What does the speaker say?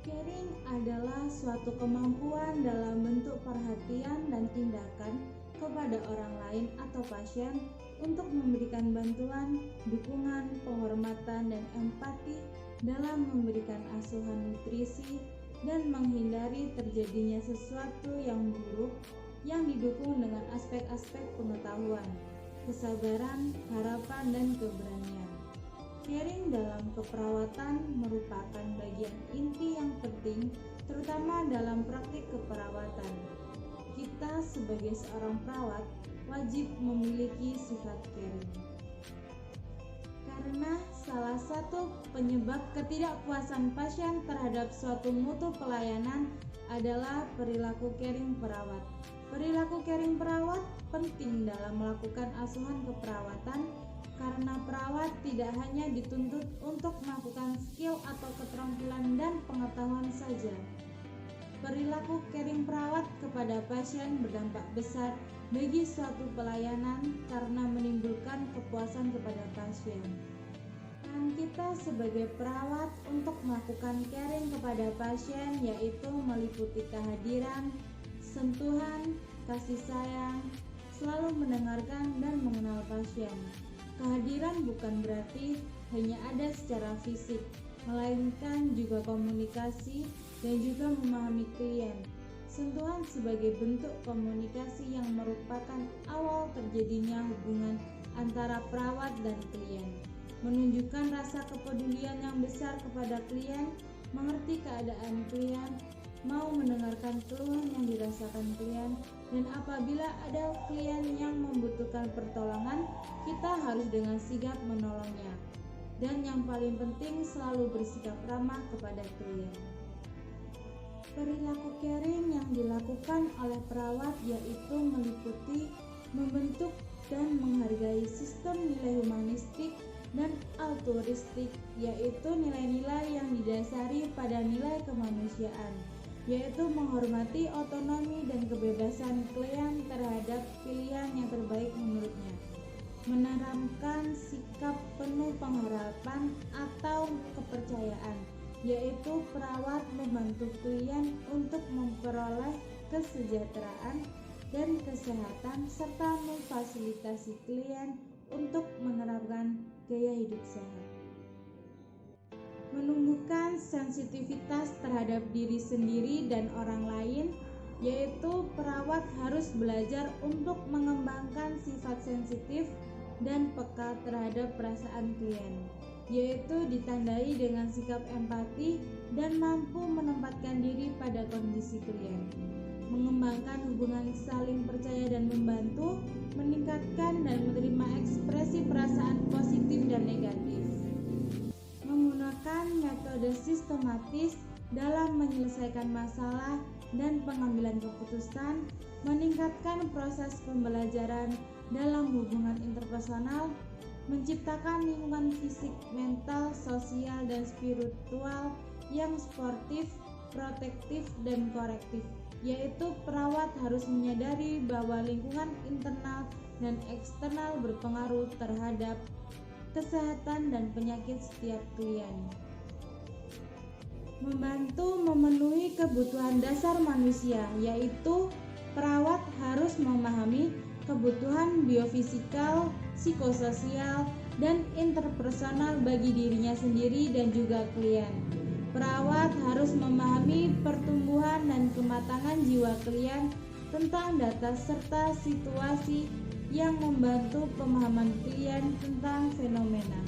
Caring adalah suatu kemampuan dalam bentuk perhatian dan tindakan kepada orang lain atau pasien untuk memberikan bantuan, dukungan, penghormatan, dan empati dalam memberikan asuhan nutrisi dan menghindari terjadinya sesuatu yang buruk yang didukung dengan aspek-aspek pengetahuan, kesabaran, harapan, dan keberanian. Caring dalam keperawatan merupakan bagian inti yang penting, terutama dalam praktik keperawatan. Kita sebagai seorang perawat wajib memiliki sifat caring. Karena salah satu penyebab ketidakpuasan pasien terhadap suatu mutu pelayanan adalah perilaku caring perawat. Perilaku caring perawat penting dalam melakukan asuhan keperawatan karena perawat tidak hanya dituntut untuk melakukan skill atau keterampilan dan pengetahuan saja. Perilaku caring perawat kepada pasien berdampak besar bagi suatu pelayanan karena menimbulkan kepuasan kepada pasien. Dan kita sebagai perawat untuk melakukan caring kepada pasien yaitu meliputi kehadiran, sentuhan, kasih sayang, selalu mendengarkan dan mengenal pasien. Kehadiran bukan berarti hanya ada secara fisik, melainkan juga komunikasi dan juga memahami klien. Sentuhan sebagai bentuk komunikasi yang merupakan awal terjadinya hubungan antara perawat dan klien. Menunjukkan rasa kepedulian yang besar kepada klien, mengerti keadaan klien, mau mendengarkan keluhan yang dirasakan klien, dan apabila ada klien yang membutuhkan pertolongan, kita harus dengan sigap menolongnya. Dan yang paling penting selalu bersikap ramah kepada klien. Perilaku caring yang dilakukan oleh perawat yaitu meliputi membentuk dan menghargai sistem nilai humanistik dan altruistik, yaitu nilai-nilai yang didasari pada nilai kemanusiaan, yaitu menghormati otonomi dan kebebasan klien terhadap pilihan yang terbaik menurutnya, menanamkan sikap penuh pengharapan atau kepercayaan, yaitu perawat membantu klien untuk memperoleh kesejahteraan dan kesehatan serta memfasilitasi klien untuk menerapkan gaya hidup sehat. Menumbuhkan sensitivitas terhadap diri sendiri dan orang lain, yaitu perawat harus belajar untuk mengembangkan sifat sensitif dan peka terhadap perasaan klien, yaitu ditandai dengan sikap empati dan mampu menempatkan diri pada kondisi klien. Mengembangkan hubungan saling percaya dan membantu, meningkatkan dan menerima ekspresi perasaan positif dan negatif. Menggunakan metode sistematis dalam menyelesaikan masalah dan pengambilan keputusan, meningkatkan proses pembelajaran dalam hubungan interpersonal, menciptakan lingkungan fisik, mental, sosial, dan spiritual yang sportif, protektif, dan korektif, yaitu perawat harus menyadari bahwa lingkungan internal dan eksternal berpengaruh terhadap kesehatan dan penyakit setiap klien. Membantu memenuhi kebutuhan dasar manusia, yaitu perawat harus memahami kebutuhan biofisikal, psikososial, dan interpersonal bagi dirinya sendiri dan juga klien. Perawat harus memahami pertumbuhan dan kematangan jiwa klien tentang data serta situasi yang membantu pemahaman klien tentang fenomena.